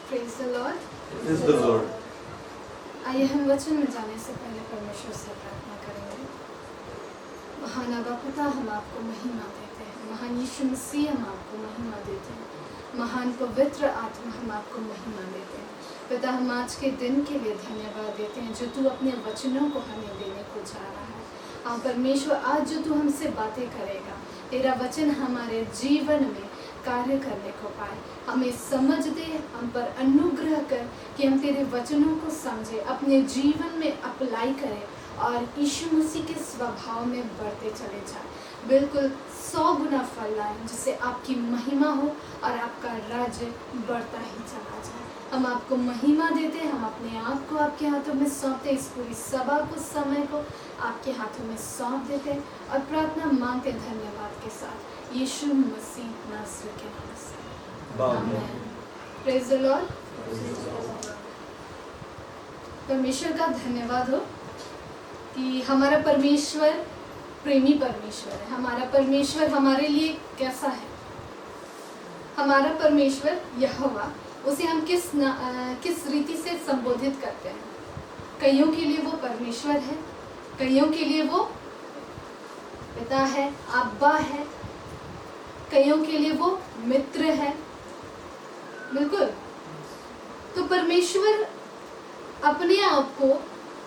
Praise the Lord. Praise the Lord. आइए हम वचन में जाने से पहले परमेश्वर से प्रार्थना करेंगे। महान अबा पिता, हम आपको महिमा देते हैं। महान यीशु मसीह, हम आपको महिमा देते हैं। महान पवित्र आत्मा, हम आपको महिमा देते हैं। पिता, हम आज के दिन के लिए धन्यवाद देते हैं जो तू अपने वचनों को हमें देने को जा रहा है। हाँ परमेश्वर, आज जो तू हमसे बातें करेगा, तेरा वचन हमारे जीवन में कार्य करने को पाए। हमें समझ दे, हम पर अनुग्रह कर कि हम तेरे वचनों को समझे, अपने जीवन में अप्लाई करें और यीशु मसीह के स्वभाव में बढ़ते चले जाएं। बिल्कुल 100 गुना फल लाएं, जिससे आपकी महिमा हो और आपका राज्य बढ़ता ही चला जाए। हम आपको महिमा देते हैं। हम अपने आप को आपके हाथों में सौंपते, इस पूरी सभा को, समय को आपके हाथों में सौंप देते हैं और प्रार्थना मांगते धन्यवाद के साथ यीशु मसीह नासरी के नाम से, आमीन। Praise the Lord. परमेश्वर का धन्यवाद हो कि हमारा परमेश्वर प्रेमी परमेश्वर है। हमारा परमेश्वर हमारे लिए कैसा है? हमारा परमेश्वर यहोवा, उसे हम किस रीति से संबोधित करते हैं? कईयों के लिए वो परमेश्वर है, कईयों के लिए वो पिता है, अब्बा है, कईयों के लिए वो मित्र है। बिल्कुल। तो परमेश्वर अपने आप को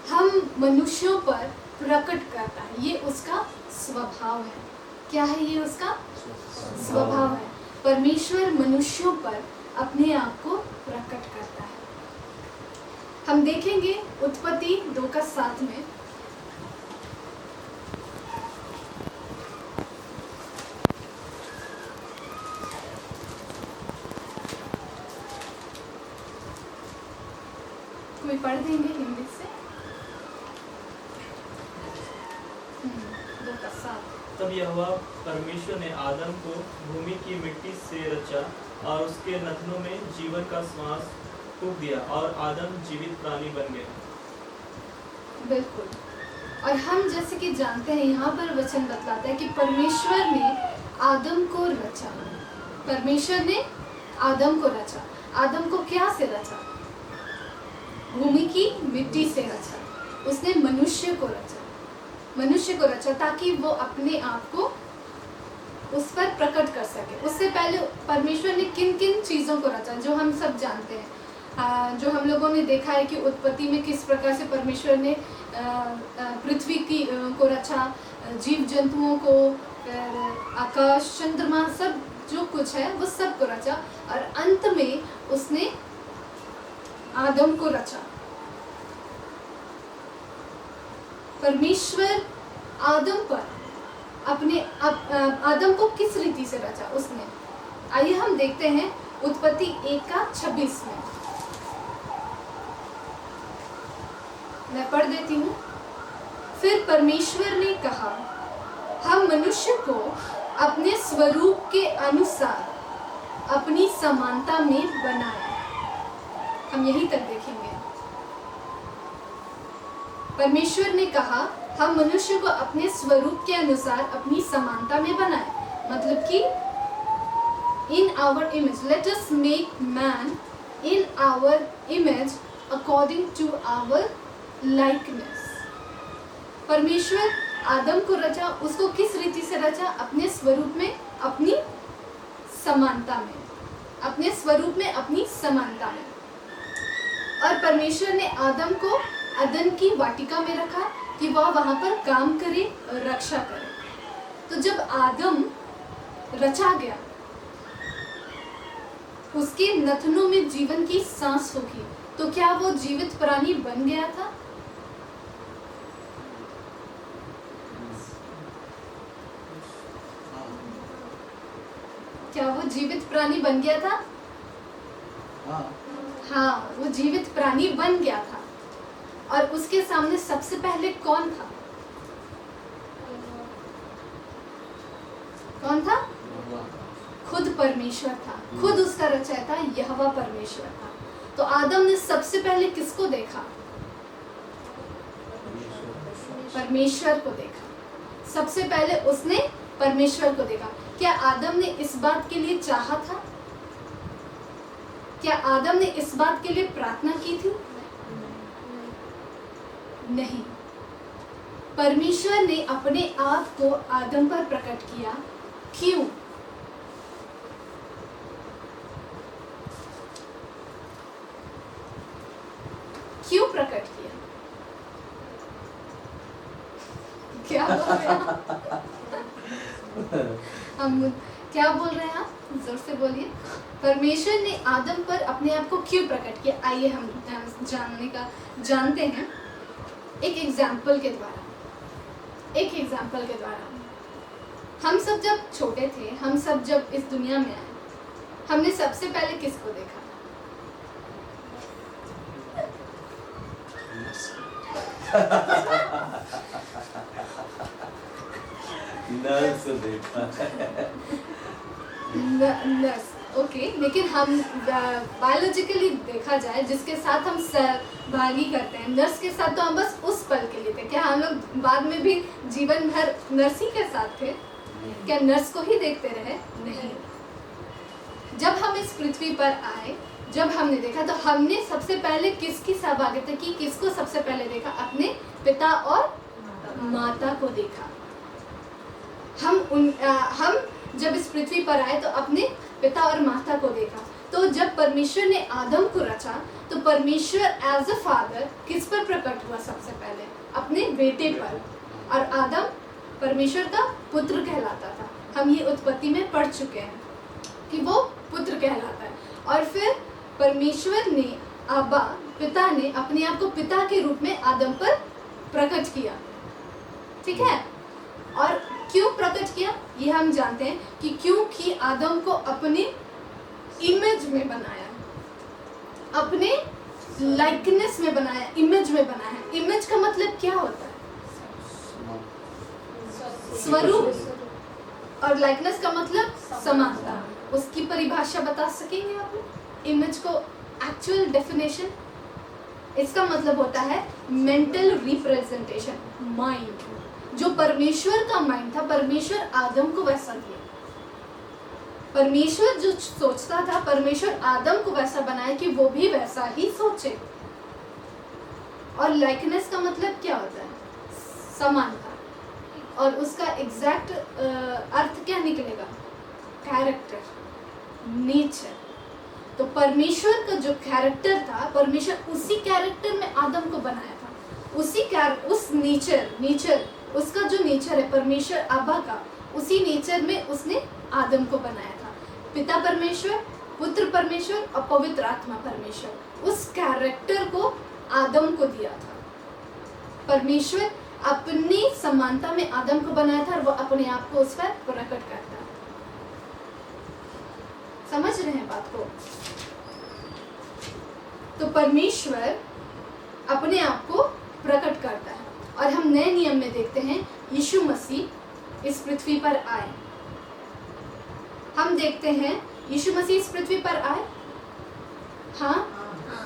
हम मनुष्यों पर प्रकट करता है। ये उसका स्वभाव है। क्या है ये उसका स्वभाव है? परमेश्वर मनुष्यों पर अपने आप को प्रकट करता है। हम देखेंगे उत्पत्ति 2:7 में, कोई पढ़ देंगे हिंदी से? 2:7। तब यहोवा परमेश्वर ने आदम को भूमि की मिट्टी से रचा और उसके नथनों में जीवन का श्वास फूंक दिया और आदम जीवित प्राणी बन गया। बिल्कुल। और हम जैसे कि जानते हैं, यहाँ पर वचन बतलाता है कि परमेश्वर ने आदम को रचा। परमेश्वर ने आदम को रचा। आदम को क्या से रचा? भूमि की मिट्टी से रचा। उसने मनुष्य को रचा। मनुष्य को रचा ताकि वो अपने आप को उस पर प्रकट कर सके। उससे पहले परमेश्वर ने किन किन चीज़ों को रचा जो हम सब जानते हैं। जो हम लोगों ने देखा है कि उत्पत्ति में किस प्रकार से परमेश्वर ने पृथ्वी की को रचा, जीव जंतुओं को, आकाश, चंद्रमा, सब जो कुछ है वो सब को रचा और अंत में उसने आदम को रचा। परमेश्वर आदम पर आदम को किस रीति से रचा उसने? आइए हम देखते हैं उत्पत्ति 1:26 में। मैं पढ़ देती हूँ। फिर परमेश्वर ने कहा, हम मनुष्य को अपने स्वरूप के अनुसार अपनी समानता में बनाए। हम यहीं तक देखेंगे। परमेश्वर ने कहा, हम मनुष्य को अपने स्वरूप के अनुसार अपनी समानता में बनाए। मतलब कि in our image, let us make man in our image according to our likeness। परमेश्वर आदम को रचा, उसको किस रीति से रचा? अपने स्वरूप में, अपनी समानता में, अपने स्वरूप में, अपनी समानता में। और परमेश्वर ने आदम को अदन की वाटिका में रखा कि वह वहां पर काम करे और रक्षा करे। तो जब आदम रचा गया, उसके नथनों में जीवन की सांस होगी, तो क्या वो जीवित प्राणी बन गया था? क्या वो जीवित प्राणी बन गया था? हाँ, वो जीवित प्राणी बन गया था। और उसके सामने सबसे पहले कौन था? कौन था? खुद परमेश्वर था। खुद उसका रचयिता यहोवा परमेश्वर था। तो आदम ने सबसे पहले किसको देखा? परमेश्वर को देखा। सबसे पहले उसने परमेश्वर को देखा। क्या आदम ने इस बात के लिए चाहा था? क्या आदम ने इस बात के लिए प्रार्थना की थी? नहीं। परमेश्वर ने अपने आप को आदम पर प्रकट किया। क्यों? क्यों प्रकट किया? क्या बोल रहे हैं हम? क्या बोल रहे हैं आप? जोर से बोलिए। परमेश्वर ने आदम पर अपने आप को क्यों प्रकट किया? आइए हम जानते हैं एक एग्जाम्पल के द्वारा। हम सब जब छोटे थे, हम सब जब इस दुनिया में आए, हमने सबसे पहले किसको देखा? नर्स देखा नर्स, ओके। लेकिन हम बायोलॉजिकली देखा जाए, जिसके साथ हम सहभागी करते हैं, नर्स के साथ तो हम बस उस पल के लिए थे। क्या हम लोग बाद में भी जीवन भर नर्स ही के साथ थे? क्या नर्स को ही देखते रहे? नहीं। जब हम इस पृथ्वी पर आए, जब हमने देखा, तो हमने सबसे पहले किसकी सहभागिता की? किसको सबसे पहले देखा? अपने पिता और माता को देखा। हम जब इस पृथ्वी पर आए तो अपने पिता और माता को देखा। तो जब परमेश्वर ने आदम को रचा, तो परमेश्वर एज अ फादर किस पर प्रकट हुआ? सबसे पहले अपने बेटे पर। और आदम परमेश्वर का पुत्र कहलाता था। हम ये उत्पत्ति में पढ़ चुके हैं कि वो पुत्र कहलाता है। और फिर परमेश्वर ने, अब्बा पिता ने अपने आप को पिता के रूप में आदम पर प्रकट किया। ठीक है? और क्यों प्रकट किया ये हम जानते हैं कि क्योंकि आदम को अपने इमेज में बनाया, अपने लाइकनेस में बनाया, इमेज में बनाया। इमेज का मतलब क्या होता है? स्वरूप। और लाइकनेस का मतलब समानता। उसकी परिभाषा बता सकेंगे आप? इमेज को एक्चुअल डेफिनेशन, इसका मतलब होता है मेंटल रिप्रेजेंटेशन, माइंड। जो परमेश्वर का माइंड था, परमेश्वर आदम को वैसा दिया। परमेश्वर जो सोचता था, परमेश्वर आदम को वैसा बनाया कि वो भी वैसा ही सोचे। और लाइकनेस का मतलब क्या होता है? समानता। और उसका एग्जैक्ट अर्थ क्या निकलेगा? Character, nature. तो परमेश्वर का जो कैरेक्टर था, परमेश्वर उसी कैरेक्टर में आदम को बनाया था। उस नेचर उसका जो नेचर है परमेश्वर अब्बा का, उसी नेचर में उसने आदम को बनाया था। पिता परमेश्वर, पुत्र परमेश्वर और पवित्र आत्मा परमेश्वर, उस कैरेक्टर को आदम को दिया था। परमेश्वर अपनी समानता में आदम को बनाया था और वो अपने आप को उस पर प्रकट करता है। समझ रहे हैं बात को? तो परमेश्वर अपने आप को प्रकट करता है। और हम नए नियम में देखते हैं यीशु मसीह इस पृथ्वी पर आए। हम देखते हैं यीशु मसीह इस पृथ्वी पर आए। हाँ,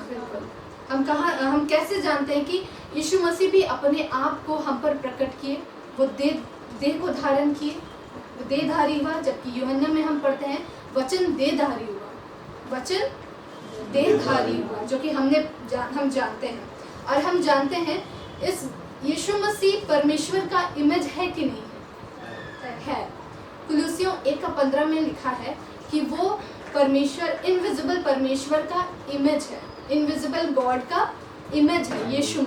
बिल्कुल। हम कैसे जानते हैं कि यीशु मसीह भी अपने आप को हम पर प्रकट किए? वो देह को धारण किए, वो देहधारी हुआ। जबकि यूहन्ना में हम पढ़ते हैं वचन देहधारी हुआ, वचन देहधारी हुआ, जो कि हम जानते हैं। और हम जानते हैं इस यीशु मसीह परमेश्वर का इमेज है कि नहीं है? कुलुसियों 1:15 में लिखा है कि वो परमेश्वर, इनविजिबल परमेश्वर का इमेज है, इनविजिबल गॉड का इमेज है यीशु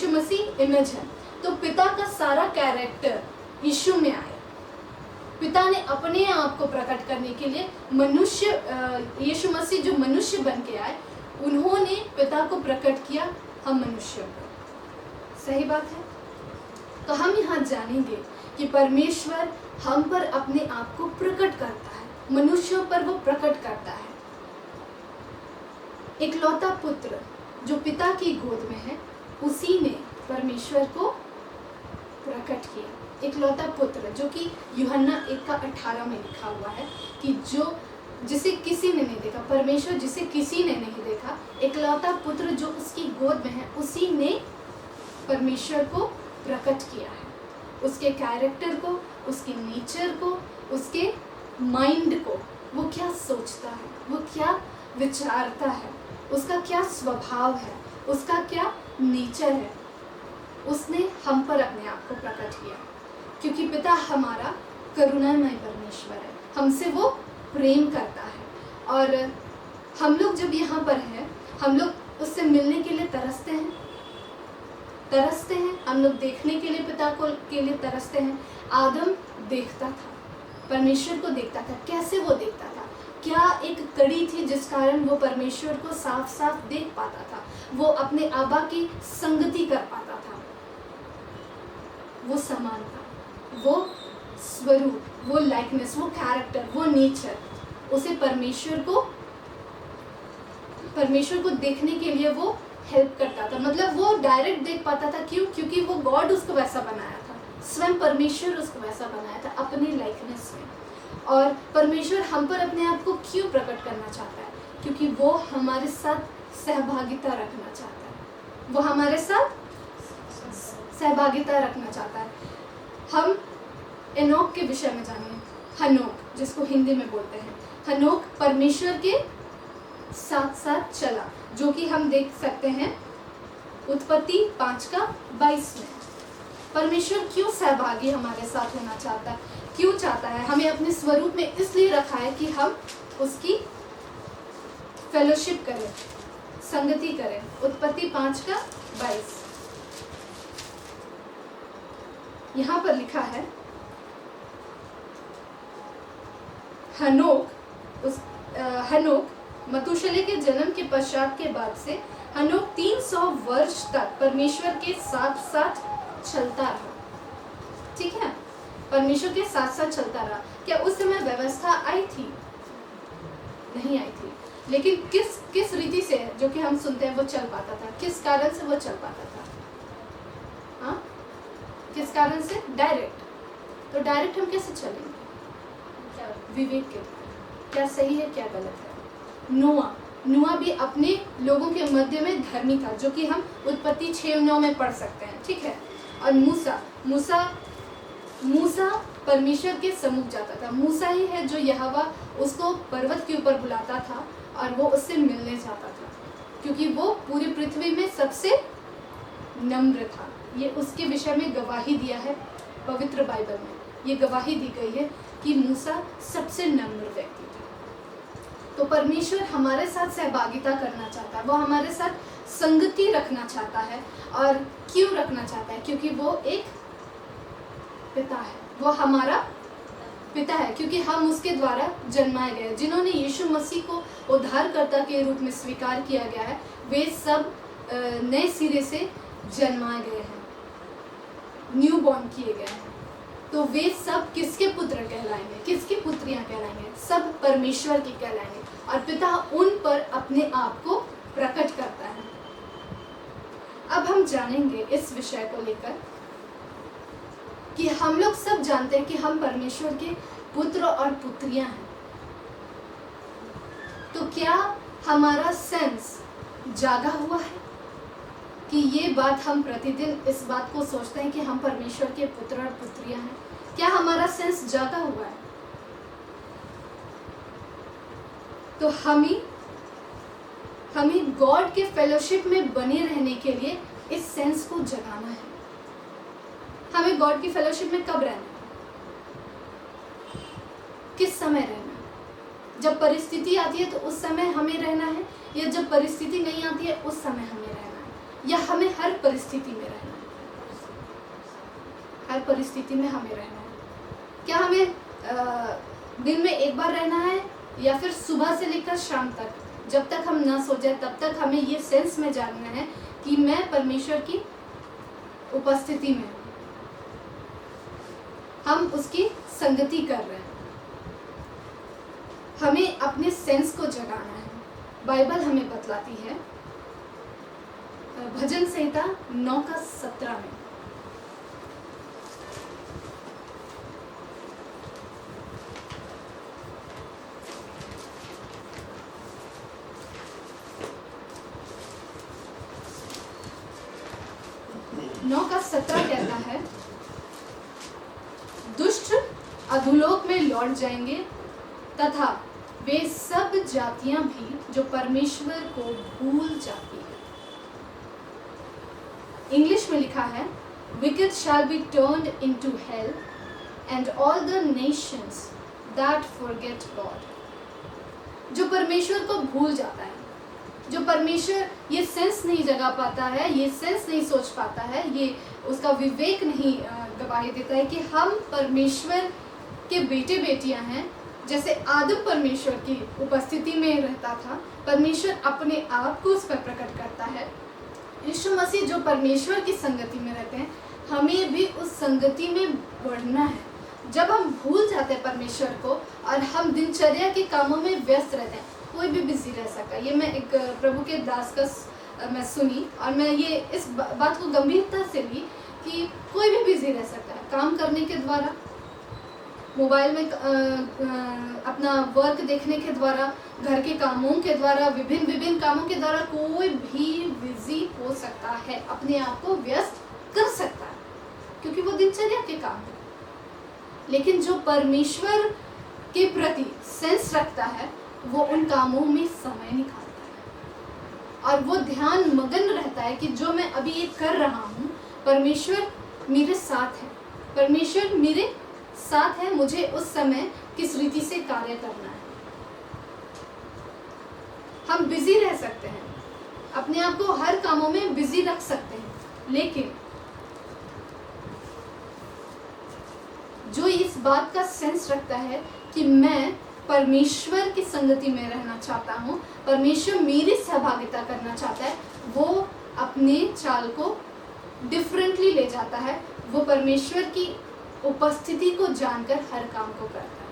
मसीह इमेज है। तो पिता का सारा कैरेक्टर यीशु में आया। पिता ने अपने आप को प्रकट करने के लिए यीशु मसीह जो मनुष्य बन के आए, उन्होंने पिता को प्रकट किया हम मनुष्यों को। सही बात है? तो हम यहाँ जानेंगे कि परमेश्वर हम पर अपने आप को प्रकट करता है, मनुष्यों पर वो प्रकट करता है। इकलौता पुत्र जो पिता की गोद में है, उसी ने परमेश्वर को प्रकट किया। इकलौता पुत्र जो कि यूहन्ना 1:18 में लिखा हुआ है कि जिसे किसी ने नहीं देखा, परमेश्वर जिसे किसी ने नहीं देखा, इकलौता पुत्र जो उसकी गोद में है, उसी ने परमेश्वर को प्रकट किया है। उसके कैरेक्टर को, उसके नेचर को, उसके माइंड को वो क्या सोचता है, वो क्या विचारता है, उसका क्या स्वभाव है, उसका क्या नेचर है, उसने हम पर अपने आप को प्रकट किया। क्योंकि पिता हमारा करुणामय परमेश्वर है, हमसे वो प्रेम करता है। और हम लोग जब यहाँ पर हैं, हम लोग उससे मिलने के लिए तरसते हैं, हम लोग देखने के लिए पिता को के लिए तरसते हैं। आदम देखता था, परमेश्वर को देखता था। कैसे वो देखता था? क्या एक कड़ी थी जिस कारण वो परमेश्वर को साफ साफ देख पाता था, वो अपने आबा की संगति कर पाता था। वो समानता, वो स्वरूप, वो लाइकनेस, वो कैरेक्टर, वो नेचर उसे परमेश्वर को देखने के लिए वो हेल्प करता था। मतलब वो डायरेक्ट देख पाता था। क्यों? क्योंकि वो गॉड उसको वैसा बनाया था, स्वयं परमेश्वर उसको वैसा बनाया था अपनी लाइकनेस में। और परमेश्वर हम पर अपने आप को क्यों प्रकट करना चाहता है? क्योंकि वो हमारे साथ सहभागिता रखना चाहता है, वो हमारे साथ सहभागिता रखना चाहता है। हम एनोक के विषय में जानिए। हनोक, जिसको हिंदी में बोलते हैं, हनोक परमेश्वर के साथ साथ चला, जो कि हम देख सकते हैं उत्पत्ति 5:22 में। परमेश्वर क्यों सहभागी हमारे साथ होना चाहता है? क्यों चाहता है? हमें अपने स्वरूप में इसलिए रखा है कि हम उसकी फेलोशिप करें, संगति करें। उत्पत्ति 5:22 यहाँ पर लिखा है, हनोक मतुशले के जन्म के पश्चात के बाद से हनोक 300 वर्ष तक परमेश्वर के साथ साथ चलता रहा। ठीक है, परमेश्वर के साथ साथ चलता रहा। क्या उस समय व्यवस्था आई थी? नहीं आई थी। लेकिन किस रीति से, जो कि हम सुनते हैं, वो चल पाता था? किस कारण से वो चल पाता था? हाँ, किस कारण से? डायरेक्ट। तो डायरेक्ट हम कैसे चलेंगे? विवेक के द्वारा। क्या सही है, क्या गलत है। नोआ भी अपने लोगों के मध्य में धर्मी था, जो कि हम उत्पत्ति 6:9 में पढ़ सकते हैं। ठीक है। और मूसा परमेश्वर के सम्मुख जाता था। मूसा ही है जो यहोवा उसको पर्वत के ऊपर बुलाता था और वो उससे मिलने जाता था, क्योंकि वो पूरी पृथ्वी में सबसे नम्र था। ये उसके विषय में गवाही दिया है पवित्र बाइबल में। ये गवाही दी गई है कि मूसा सबसे नम्र व्यक्ति था। तो परमेश्वर हमारे साथ सहभागिता करना चाहता है, वो हमारे साथ संगति रखना चाहता है। और क्यों रखना चाहता है? क्योंकि वो एक पिता है, वो हमारा पिता है, क्योंकि हम उसके द्वारा जन्माए गए। जिन्होंने यीशु मसीह को उद्धारकर्ता के रूप में स्वीकार किया गया है, वे सब नए सिरे से जन्माए गए हैं, न्यू बॉर्न किए गए हैं। तो वे सब किसके पुत्र कहलाएंगे? किसकी पुत्रियां कहलाएंगे? सब परमेश्वर की कहलाएंगे। और पिता उन पर अपने आप को प्रकट करता है। अब हम जानेंगे इस विषय को लेकर कि हम लोग सब जानते हैं कि हम परमेश्वर के पुत्र और पुत्रियां हैं। तो क्या हमारा सेंस जागा हुआ है कि ये बात हम प्रतिदिन इस बात को सोचते हैं कि हम परमेश्वर के पुत्र और पुत्रियां हैं? क्या हमारा सेंस जागा हुआ है? तो हमें गॉड के फेलोशिप में बने रहने के लिए इस सेंस को जगाना है। हमें गॉड की फेलोशिप में कब रहना है? किस समय रहना है? जब परिस्थिति आती है तो उस समय हमें रहना है, या जब परिस्थिति नहीं आती है उस समय हमें रहना है, या हमें हर परिस्थिति में रहना है? हर परिस्थिति में हमें रहना है। क्या हमें दिन में एक बार रहना है, या फिर सुबह से लेकर शाम तक, जब तक हम ना सो जाए तब तक हमें ये सेंस में जानना है कि मैं परमेश्वर की उपस्थिति में, हम उसकी संगति कर रहे हैं। हमें अपने सेंस को जगाना है। बाइबल हमें बतलाती है भजन संहिता 9:17 में, कहता है, दुष्ट अधोलोक में लौट जाएंगे तथा वे सब जातियां भी जो परमेश्वर को भूल जाती है। इंग्लिश में लिखा है, wicked shall be turned into hell and all the nations that forget God। जो परमेश्वर को भूल जाता है, जो परमेश्वर ये सेंस नहीं जगा पाता है, ये सेंस नहीं सोच पाता है, ये उसका विवेक नहीं गवाही देता है कि हम परमेश्वर के बेटे बेटियां हैं। जैसे आदम परमेश्वर की उपस्थिति में रहता था, परमेश्वर अपने आप को उस पर प्रकट करता है। यीशु मसीह जो परमेश्वर की संगति में रहते हैं, हमें भी उस संगति में बढ़ना है। जब हम भूल जाते हैं परमेश्वर को और हम दिनचर्या के कामों में व्यस्त रहते हैं, कोई भी बिजी रह सकता है। ये मैं एक प्रभु के दास का मैं सुनी और मैं ये इस बात को गंभीरता से ली कि कोई भी बिजी रह सकता है काम करने के द्वारा, मोबाइल में अपना वर्क देखने के द्वारा, घर के कामों के द्वारा, विभिन्न कामों के द्वारा कोई भी बिजी हो सकता है, अपने आप को व्यस्त कर सकता है, क्योंकि वो दिनचर्या के काम है। लेकिन जो परमेश्वर के प्रति सेंस रखता है, वो उन कामों में समय निकालता है और वो ध्यान मगन रहता है कि जो मैं अभी ये कर रहा हूँ, परमेश्वर मेरे साथ है, परमेश्वर मेरे साथ है, मुझे उस समय किस रीति से कार्य करना है। हम बिजी रह सकते हैं, अपने आप को हर कामों में बिजी रख सकते हैं, लेकिन जो इस बात का सेंस रखता है कि मैं परमेश्वर की संगति में रहना चाहता हूँ, परमेश्वर मेरी सहभागिता करना चाहता है, वो अपने चाल को डिफरेंटली ले जाता है। वो परमेश्वर की उपस्थिति को जानकर हर काम को करता है।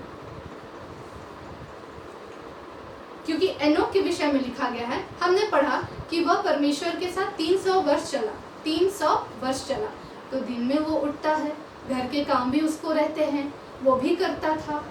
क्योंकि एनोक के विषय में लिखा गया है, हमने पढ़ा कि वह परमेश्वर के साथ 300 वर्ष चला। तो दिन में वो उठता है, घर के काम भी उसको रहते हैं, वो भी करता था,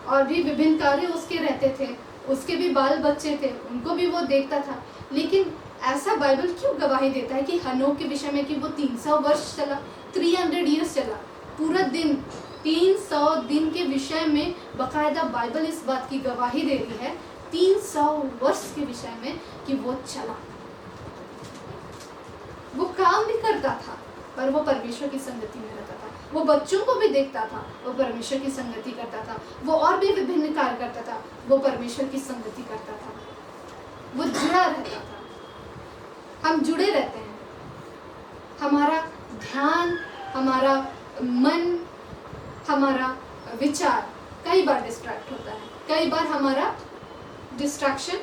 और भी विभिन्न कार्य उसके रहते थे, उसके भी बाल बच्चे थे, उनको भी वो देखता था। लेकिन ऐसा बाइबल क्यों गवाही देता है कि हनोक के विषय में कि वो 300 वर्ष चला, 300 ईयर्स चला, पूरा दिन, 300 दिन के विषय में बकायदा बाइबल इस बात की गवाही दे रही है 300 वर्ष के विषय में कि वो चला, वो काम भी करता था, पर वो परमेश्वर की संगति में रहता था। वो बच्चों को भी देखता था, वो परमेश्वर की संगति करता था। वो और भी विभिन्न कार्य करता था, वो परमेश्वर की संगति करता था। वो जुड़ा रहता था। हम जुड़े रहते हैं, हमारा ध्यान, हमारा मन, हमारा विचार कई बार डिस्ट्रैक्ट होता है, कई बार हमारा डिस्ट्रैक्शन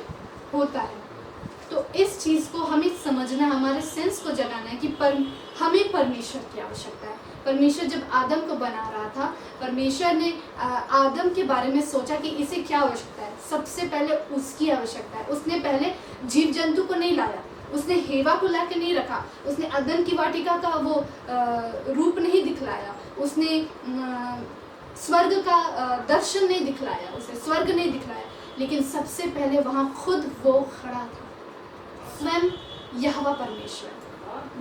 होता है। तो इस चीज़ को हमें समझना, हमारे सेंस को जगाना है कि हमें परमेश्वर की आवश्यकता है। परमेश्वर जब आदम को बना रहा था, परमेश्वर ने आदम के बारे में सोचा कि इसे क्या आवश्यकता है। सबसे पहले उसकी आवश्यकता है। उसने पहले जीव जंतु को नहीं लाया, उसने हेवा को ला के नहीं रखा, उसने अदन की वाटिका का वो रूप नहीं दिखलाया, उसने स्वर्ग का दर्शन नहीं दिखलाया, उसे स्वर्ग नहीं दिखलाया, लेकिन सबसे पहले वहाँ खुद वो खड़ा था। स्वयं यहोवा परमेश्वर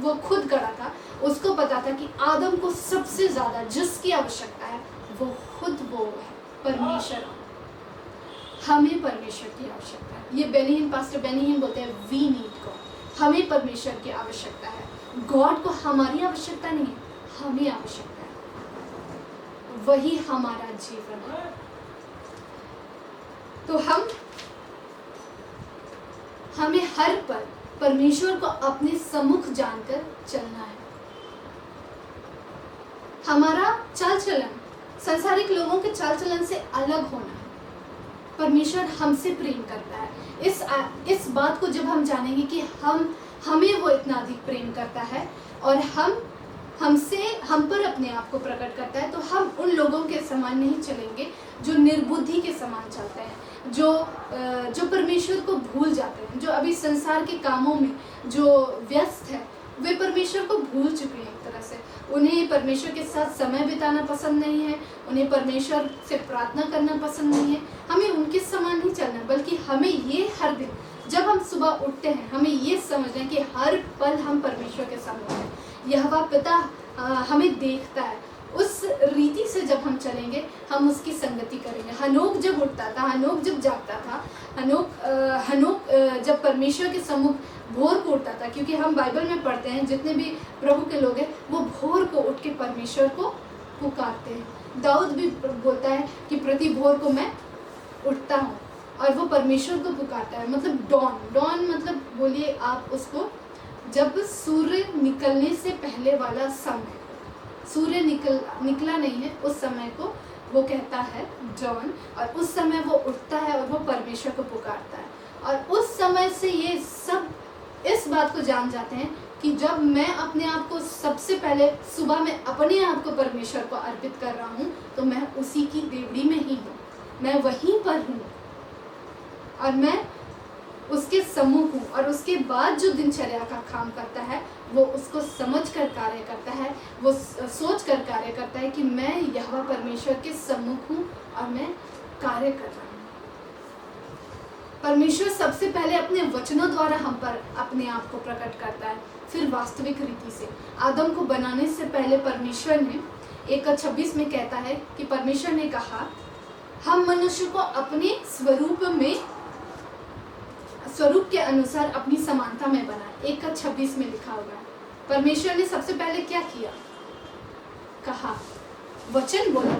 वो खुद खड़ा था। उसको पता था कि आदम को सबसे ज़्यादा जिसकी आवश्यकता है वो खुद वो है, परमेश्वर। हमें परमेश्वर की आवश्यकता है। ये बेनीहिन, पास्टर बेनीहिन बोलते हैं, वी नीड गॉड। हमें परमेश्वर की आवश्यकता है। गॉड को हमारी आवश्यकता नहीं है, हमें आवश्यकता है। वही हमारा जीवन है। तो हमें हर पल परमेश्वर को अपने सम्मुख जानकर चलना है। हमारा चाल चलन संसारिक लोगों के चाल चलन से अलग होना है। परमेश्वर हमसे प्रेम करता है। इस बात को जब हम जानेंगे कि हमें वो इतना अधिक प्रेम करता है और हम पर अपने आप को प्रकट करता है, तो हम उन लोगों के समान नहीं चलेंगे जो निर्बुद्धि के समान चलते हैं, जो परमेश्वर को भूल जाते हैं, जो अभी संसार के कामों में जो व्यस्त है, वे परमेश्वर को भूल चुके हैं। एक तरह से उन्हें परमेश्वर के साथ समय बिताना पसंद नहीं है, उन्हें परमेश्वर से प्रार्थना करना पसंद नहीं है। हमें उनके समान नहीं चलना, बल्कि हमें ये हर दिन जब हम सुबह उठते हैं, हमें ये समझना है कि हर पल हम परमेश्वर के सामने हैं। यहोवा पिता हमें देखता है, उस रीति से जब हम चलेंगे हम उसकी संगति करेंगे। हनोक जब उठता था, हनोक जब जागता था, हनोक जब परमेश्वर के सम्मुख भोर को उठता था, क्योंकि हम बाइबल में पढ़ते हैं जितने भी प्रभु के लोग हैं वो भोर को उठ के परमेश्वर को पुकारते हैं। दाऊद भी बोलता है कि प्रति भोर को मैं उठता हूँ और वो परमेश्वर को पुकारता है। मतलब डॉन मतलब बोलिए आप उसको, जब सूर्य निकलने से पहले वाला समय, सूर्य निकला नहीं है उस समय को वो कहता है डॉन, और उस समय वो उठता है और वो परमेश्वर को पुकारता है। और उस समय से ये सब इस बात को जान जाते हैं कि जब मैं अपने आप को सबसे पहले सुबह में अपने आप को परमेश्वर को अर्पित कर रहा हूँ तो मैं उसी की देवड़ी में ही हूँ, मैं वहीं पर हूँ और मैं उसके सम्मुख हूँ। और उसके बाद जो दिनचर्या का काम करता है वो उसको समझ कर कार्य करता है, वो सोच कर कार्य करता है कि मैं यहोवा परमेश्वर के सम्मुख हूँ और मैं कार्य कर रहा हूँ। परमेश्वर सबसे पहले अपने वचनों द्वारा हम पर अपने आप को प्रकट करता है, फिर वास्तविक रीति से। आदम को बनाने से पहले परमेश्वर ने 1:26 में कहता है कि परमेश्वर ने कहा हम मनुष्य को अपने स्वरूप के अनुसार अपनी समानता में बनाए। 1:26 में लिखा हुआ है। परमेश्वर ने सबसे पहले क्या किया? कहा, वचन बोला।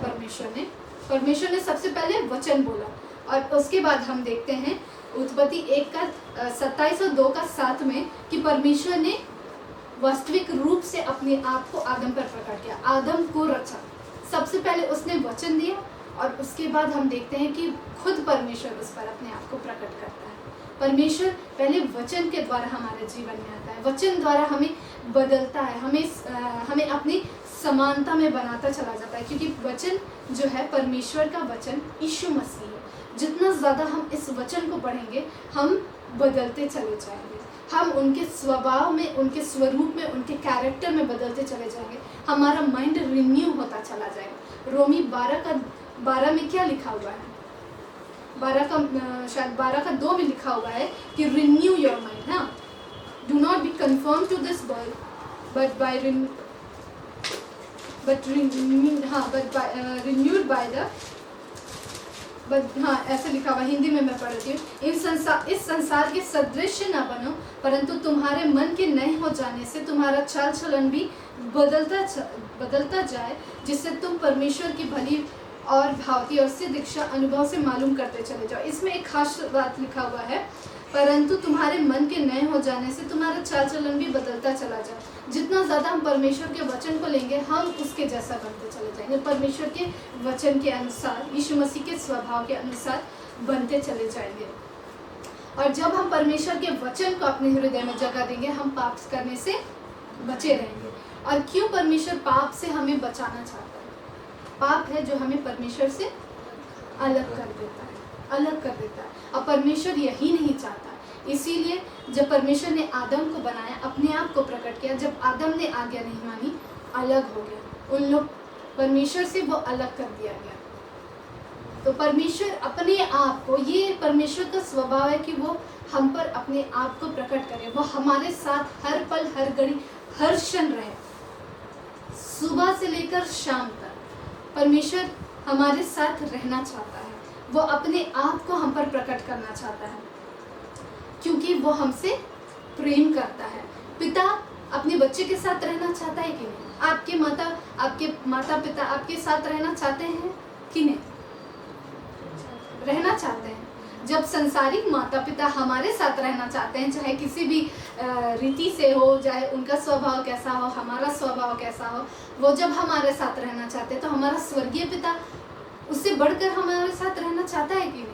परमेश्वर ने सबसे पहले वचन बोला और उसके बाद हम देखते हैं उत्पत्ति 1:27 और 2:7 में कि परमेश्वर ने वास्तविक रूप से अपने आप को आदम पर प्रकट किया, आदम को रचा। सबसे पहले उसने वचन दिया और उसके बाद हम देखते हैं कि खुद परमेश्वर उस पर अपने आप को प्रकट करता है। परमेश्वर पहले वचन के द्वारा हमारे जीवन में आता है, वचन द्वारा हमें बदलता है, हमें अपनी समानता में बनाता चला जाता है, क्योंकि वचन जो है परमेश्वर का वचन यीशु मसीह है। जितना ज़्यादा हम इस वचन को पढ़ेंगे हम बदलते चले जाएंगे, हम उनके स्वभाव में, उनके स्वरूप में, उनके कैरेक्टर में बदलते चले जाएंगे। हमारा माइंड रिन्यू होता चला जाएगा। रोमी 12 में क्या लिखा हुआ है? 12:2 में लिखा हुआ है कि रिन्यू योर माइंड, हाँ, do not be confirm to this world but renewed by the, ऐसे लिखा हुआ, हिंदी में मैं पढ़ती हूँ। इस संसार के सदृश न बनो, परंतु तुम्हारे मन के नए हो जाने से तुम्हारा चाल चलन भी बदलता जाए, जिससे तुम परमेश्वर की भली और भावती और सिद्ध इच्छा अनुभव से मालूम करते चले जाओ। इसमें एक खास बात लिखा हुआ है, परंतु तुम्हारे मन के नए हो जाने से तुम्हारा चाल चलन भी बदलता चला जाए। जितना ज़्यादा हम परमेश्वर के वचन को लेंगे हम उसके जैसा बनते चले जाएंगे, परमेश्वर के वचन के अनुसार, यीशु मसीह के स्वभाव के अनुसार बनते चले जाएंगे। और जब हम परमेश्वर के वचन को अपने हृदय में जगह देंगे हम पाप करने से बचे रहेंगे। और क्यों परमेश्वर पाप से हमें बचाना चाहता है? पाप है जो हमें परमेश्वर से अलग कर देता है, और परमेश्वर यही नहीं चाहता। इसीलिए जब परमेश्वर ने आदम को बनाया, अपने आप को प्रकट किया, जब आदम ने आज्ञा नहीं मानी, अलग हो गया, उन लोग परमेश्वर से वो अलग कर दिया गया। तो परमेश्वर अपने आप को, ये परमेश्वर का स्वभाव है कि वो हम पर अपने आप को प्रकट करे, वो हमारे साथ हर पल, हर घड़ी, हर क्षण रहे, सुबह से लेकर शाम तक। परमेश्वर हमारे साथ रहना चाहता है, वो अपने आप को हम पर प्रकट करना चाहता है, क्योंकि वो हमसे प्रेम करता है। पिता अपने बच्चे के साथ रहना चाहता है कि नहीं? आपके माता पिता आपके साथ रहना चाहते हैं कि नहीं? रहना चाहते हैं। जब संसारिक माता पिता हमारे साथ रहना चाहते हैं, चाहे किसी भी रीति से हो, चाहे उनका स्वभाव कैसा हो, हमारा स्वभाव कैसा हो, वो जब हमारे साथ रहना चाहते हैं तो हमारा स्वर्गीय पिता उससे बढ़कर हमारे साथ रहना चाहता है कि नहीं?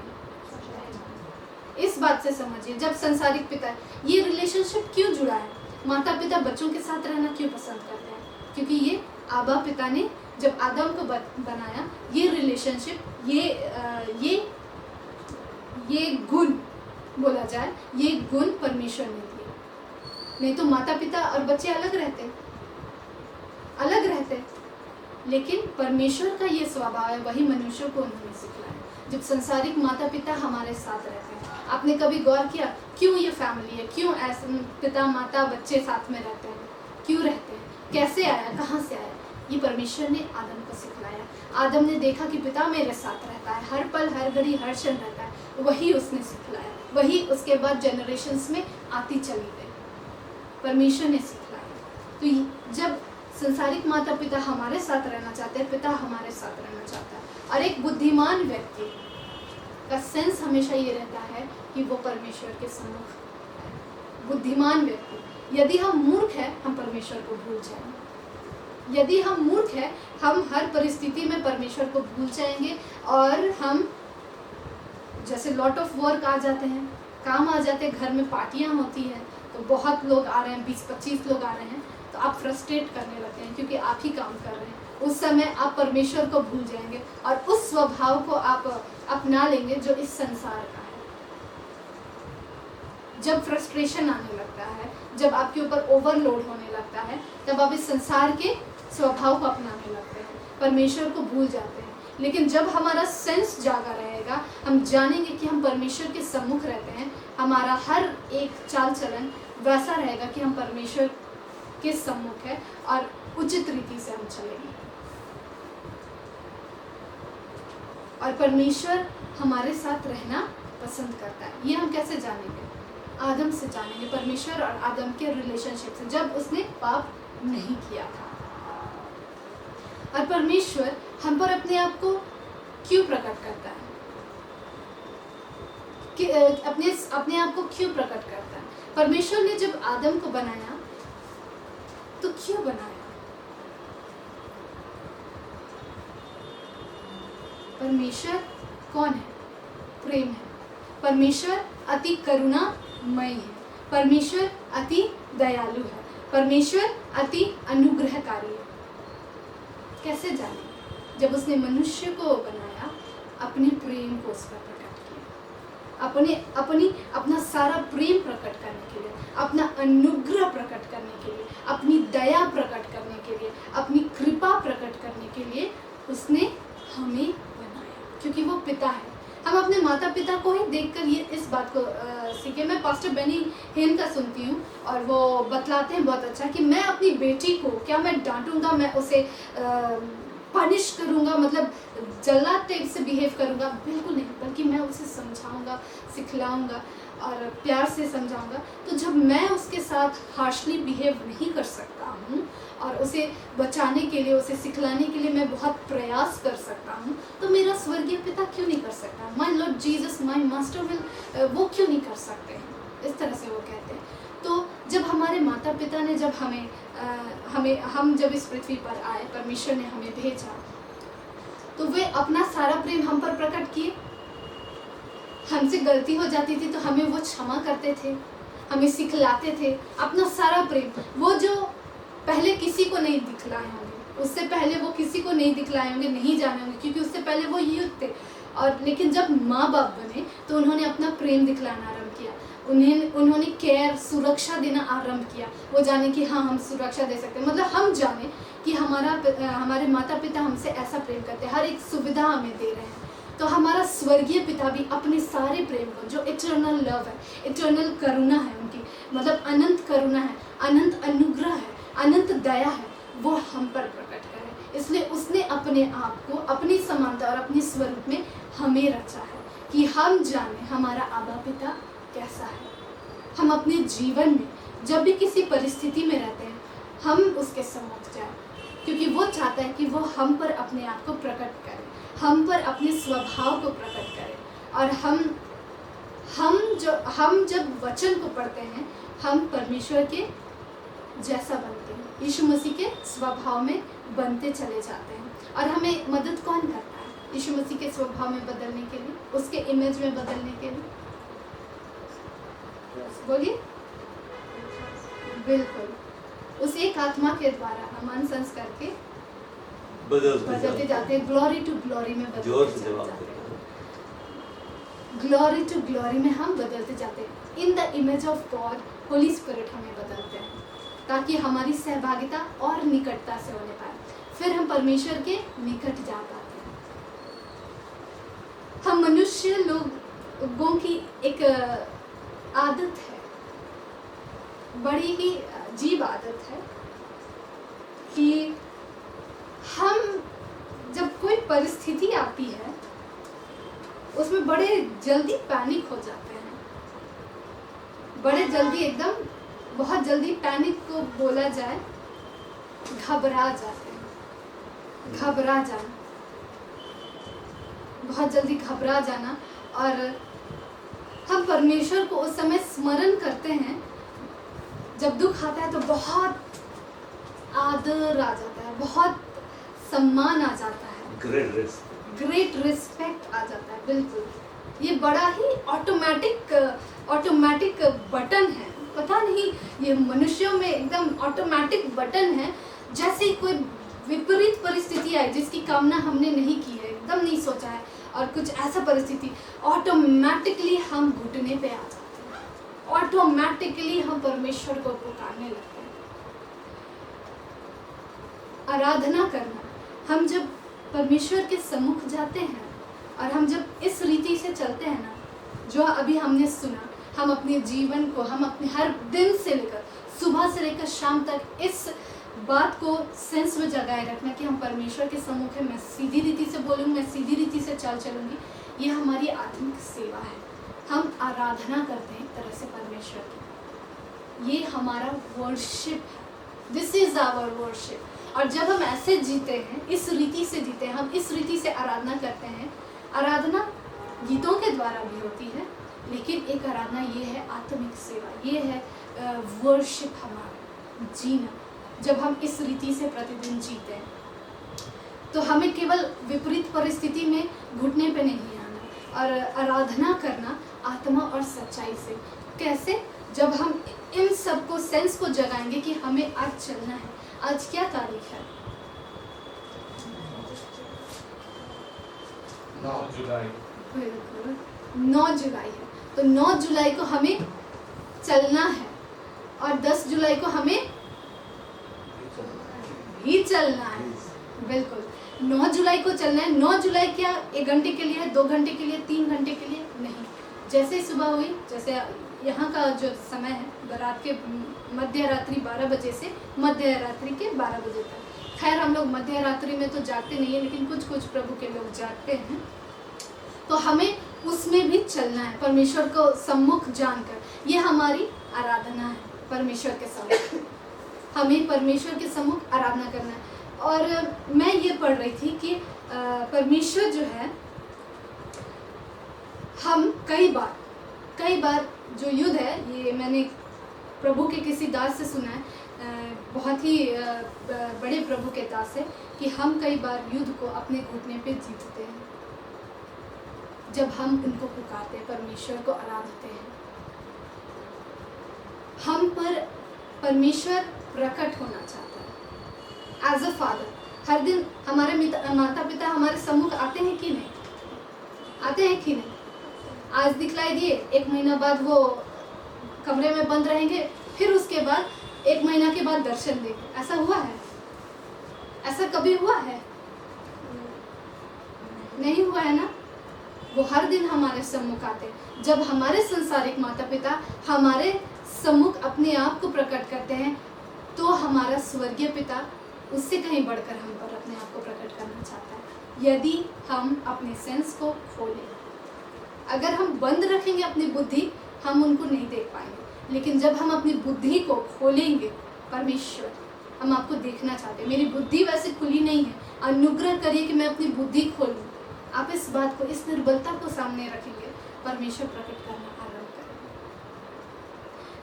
इस बात से समझिए, जब संसारिक पिता, ये रिलेशनशिप क्यों जुड़ा है? माता पिता बच्चों के साथ रहना क्यों पसंद करते हैं? क्योंकि ये आबा पिता ने जब आदम को बनाया, ये रिलेशनशिप, ये गुण बोला जाए, ये गुण परमेश्वर ने दिए। नहीं तो माता पिता और बच्चे अलग रहते। लेकिन परमेश्वर का ये स्वभाव है, वही मनुष्य को उन्होंने सिखलाया। जब संसारिक माता पिता हमारे साथ रहते हैं, आपने कभी गौर किया क्यों ये फैमिली है, क्यों ऐसे पिता माता बच्चे साथ में रहते हैं, क्यों रहते हैं, कैसे आया, कहाँ से आया? ये परमेश्वर ने आदम को सिखलाया। आदम ने देखा कि पिता मेरे साथ रहता है, हर पल हर घड़ी हर क्षण रहता है, वही उसने सिखलाया, वही उसके बाद जनरेशन्स में आती चली गई, परमेश्वर ने सिखलाया। तो जब संसारिक माता पिता हमारे साथ रहना चाहते हैं, पिता हमारे साथ रहना चाहता है, और एक बुद्धिमान व्यक्ति का सेंस हमेशा ये रहता है कि वो परमेश्वर के सम्मुख है। बुद्धिमान व्यक्ति, यदि हम मूर्ख हैं हम परमेश्वर को भूल जाएंगे, यदि हम मूर्ख हैं हम हर परिस्थिति में परमेश्वर को भूल जाएंगे, और हम जैसे लॉट ऑफ वर्क आ जाते हैं, काम आ जाते हैं, घर में पार्टियां होती हैं तो बहुत लोग आ रहे हैं, 20-25 लोग आ रहे हैं, तो आप फ्रस्ट्रेट करने लगते हैं क्योंकि आप ही काम कर रहे हैं। उस समय आप परमेश्वर को भूल जाएंगे और उस स्वभाव को आप अपना लेंगे जो इस संसार का है। जब फ्रस्ट्रेशन आने लगता है, जब आपके ऊपर ओवरलोड होने लगता है, तब आप इस संसार के स्वभाव को अपनाने लगते हैं, परमेश्वर को भूल जाते हैं। लेकिन जब हमारा सेंस जागा रहेगा, हम जानेंगे कि हम परमेश्वर के सम्मुख रहते हैं, हमारा हर एक चाल चलन वैसा रहेगा कि हम परमेश्वर के सम्मुख है और उचित रीति से हम चलेंगे। और परमेश्वर हमारे साथ रहना पसंद करता है। ये हम कैसे जानेंगे? आदम से जानेंगे, परमेश्वर और आदम के रिलेशनशिप से, जब उसने पाप नहीं किया था। और परमेश्वर हम पर अपने आप को क्यों प्रकट करता है, कि अपने आप को क्यों प्रकट करता है? परमेश्वर ने जब आदम को बनाया तो क्यों बनाया? परमेश्वर कौन है? प्रेम है। परमेश्वर अति करुणामय है, परमेश्वर अति दयालु है, परमेश्वर अति अनुग्रहकारी है। कैसे जाने? जब उसने मनुष्य को बनाया, अपने प्रेम को उस पर प्रकट किया, अपना सारा प्रेम प्रकट करने के लिए, अपना अनुग्रह प्रकट करने के लिए, अपनी दया प्रकट करने के लिए, अपनी कृपा प्रकट करने के लिए उसने हमें बनाया, क्योंकि वो पिता है। हम अपने माता पिता को ही देखकर ये इस बात को सीखे। मैं पास्टर बेनी हेन का सुनती हूँ और वो बतलाते हैं बहुत अच्छा कि मैं अपनी बेटी को क्या मैं डांटूंगा, मैं उसे पनिश करूंगा, मतलब जल्लाद टाइप से बिहेव करूंगा? बिल्कुल नहीं, बल्कि मैं उसे समझाऊंगा, सिखलाऊंगा और प्यार से समझाऊंगा। तो जब मैं उसके साथ हार्शली बिहेव नहीं कर सकता हूँ और उसे बचाने के लिए, उसे सिखलाने के लिए मैं बहुत प्रयास कर सकता हूँ, तो मेरा स्वर्गीय पिता क्यों नहीं कर सकता? My Lord Jesus, my master will, वो क्यों नहीं कर सकते हैं? इस तरह से वो कहते हैं। तो जब हमारे माता पिता ने जब हम जब इस पृथ्वी पर आए, परमेश्वर ने हमें भेजा, तो वे अपना सारा प्रेम हम पर प्रकट किए। हमसे गलती हो जाती थी तो हमें वो क्षमा करते थे, हमें सिखलाते थे अपना सारा प्रेम। वो जो पहले किसी को नहीं दिखलाए होंगे, उससे पहले वो किसी को नहीं दिखलाए होंगे, नहीं जाने होंगे, क्योंकि उससे पहले वो यूथ थे। और लेकिन जब माँ बाप बने तो उन्होंने अपना प्रेम दिखलाना आरंभ किया, उन्होंने केयर, सुरक्षा देना आरंभ किया। वो जाने कि हाँ, हम सुरक्षा दे सकते हैं, मतलब हम जाने कि हमारे माता पिता हमसे ऐसा प्रेम करते हैं, हर एक सुविधा हमें दे रहे हैं। तो हमारा स्वर्गीय पिता भी अपने सारे प्रेम को, जो इटर्नल लव है, इटर्नल करुणा है उनकी, मतलब अनंत करुणा है, अनंत अनुग्रह है, अनंत दया है, वो हम पर प्रकट करे। इसलिए उसने अपने आप को अपनी समानता और अपने स्वरूप में हमें रचा है कि हम जाने हमारा आबा पिता कैसा है। हम अपने जीवन में जब भी किसी परिस्थिति में रहते हैं, हम उसके सम्मुख जाएं, क्योंकि वो चाहता है कि वो हम पर अपने आप को प्रकट करे, हम पर अपने स्वभाव को प्रकट करे। और हम जब वचन को पढ़ते हैं, हम परमेश्वर के जैसा बनते हैं, यीशु मसीह के स्वभाव में बनते चले जाते हैं। और हमें मदद कौन करता है यीशु मसीह के स्वभाव में बदलने के लिए, उसके इमेज में बदलने के लिए? बोलिए। बिल्कुल, उस एक आत्मा के द्वारा हम अनसंस करके बदलते जाते हैं, ग्लोरी टू ग्लोरी में बदलते जाते हैं, ग्लोरी टू ग्लोरी में हम बदलते जाते हैं। In the image of God, Holi spirit हमें बदलते हैं ताकि हमारी सहभागिता और निकटता से होने पाए, फिर हम परमेश्वर के निकट जा पाते हैं। हम मनुष्य लोगों की एक आदत है, बड़ी ही अजीब आदत है कि हम जब कोई परिस्थिति आती है उसमें बड़े जल्दी पैनिक हो जाते हैं, बड़े जल्दी एकदम बहुत जल्दी पैनिक को बोला जाए घबरा जाते हैं, घबरा जाना, बहुत जल्दी घबरा जाना। और हम परमेश्वर को उस समय स्मरण करते हैं जब दुख आता है तो बहुत आदर आ जाता है, बहुत सम्मान आ जाता है, ग्रेट रिस्पेक्ट आ जाता है। बिल्कुल ये बड़ा ही ऑटोमेटिक बटन है, पता नहीं ये मनुष्यों में एकदम ऑटोमेटिक बटन है। जैसे कोई विपरीत परिस्थिति आई जिसकी कामना हमने नहीं की है, एकदम नहीं सोचा है, और कुछ ऐसा परिस्थिति ऑटोमेटिकली हम घुटने पे आ जाते हैं, ऑटोमेटिकली हम परमेश्वर को पुकारने लगते हैं। आराधना करना, हम जब परमेश्वर के सम्मुख जाते हैं और हम जब इस रीति से चलते हैं ना, जो अभी हमने सुना, हम अपने जीवन को, हम अपने हर दिन से लेकर सुबह से लेकर शाम तक इस बात को सेंस में जगाए रखना कि हम परमेश्वर के सम्मुख है, मैं सीधी रीति से बोलूँगी, मैं सीधी रीति से चलूँगी। ये हमारी आत्मिक सेवा है, हम आराधना करते हैं एक तरह से परमेश्वर की, ये हमारा वर्शिप है, दिस इज आवर वर्शिप। और जब हम ऐसे जीते हैं, इस रीति से जीते हैं, हम इस रीति से आराधना करते हैं। आराधना गीतों के द्वारा भी होती है, लेकिन एक आराधना ये है आत्मिक सेवा, ये है वर्शिप हमारा जीना। जब हम इस रीति से प्रतिदिन जीते हैं तो हमें केवल विपरीत परिस्थिति में घुटने पे नहीं आना, और आराधना करना आत्मा और सच्चाई से। कैसे? जब हम इन सब को सेंस को जगाएंगे कि हमें आज चलना है। आज क्या तारीख है? 9 जुलाई। बिल्कुल 9 जुलाई है, तो 9 जुलाई को हमें चलना है, और 10 जुलाई को हमें भी चलना है। बिल्कुल 9 जुलाई को चलना है। 9 जुलाई क्या 1 घंटे के लिए, 2 घंटे के लिए, 3 घंटे के लिए नहीं। जैसे ही सुबह हुई, जैसे यहाँ का जो समय है रात के मध्य रात्रि 12 बजे से मध्य रात्रि के 12 बजे तक। खैर हम लोग मध्य रात्रि में तो जागते नहीं है, लेकिन कुछ प्रभु के लोग जागते हैं, तो हमें उसमें भी चलना है परमेश्वर को सम्मुख जानकर। ये हमारी आराधना है, परमेश्वर के सम्मुख हमें परमेश्वर के सम्मुख आराधना करना है। और मैं ये पढ़ रही थी कि परमेश्वर जो है, हम कई बार जो युद्ध है, ये मैंने प्रभु के किसी दास से सुना है, बहुत ही बड़े प्रभु के दास है, कि हम कई बार युद्ध को अपने घुटने पे जीतते हैं जब हम उनको पुकारते हैं, परमेश्वर को आराधते हैं। हम पर परमेश्वर प्रकट होना चाहता है एज अ फादर। हर दिन हमारे माता पिता हमारे सम्मुख आते हैं कि नहीं? आते हैं कि नहीं? आज दिखलाई दिए, 1 महीना बाद वो कमरे में बंद रहेंगे, फिर उसके बाद 1 महीना के बाद दर्शन देंगे। ऐसा हुआ है? ऐसा कभी हुआ है? नहीं हुआ है ना। वो हर दिन हमारे सम्मुख आते हैं। जब हमारे संसारिक माता पिता हमारे सम्मुख अपने आप को प्रकट करते हैं, तो हमारा स्वर्गीय पिता उससे कहीं बढ़कर हम पर अपने आप को प्रकट करना चाहता है, यदि हम अपने सेंस को खोलें। अगर हम बंद रखेंगे अपनी बुद्धि, हम उनको नहीं देख पाएंगे। लेकिन जब हम अपनी बुद्धि को खोलेंगे, परमेश्वर हम आपको देखना चाहते हैं, मेरी बुद्धि वैसे खुली नहीं है, अनुग्रह करिए कि मैं अपनी बुद्धि खोलूं। आप इस बात को, इस निर्बलता को सामने रखेंगे, परमेश्वर प्रकट करना आरंभ करेंगे।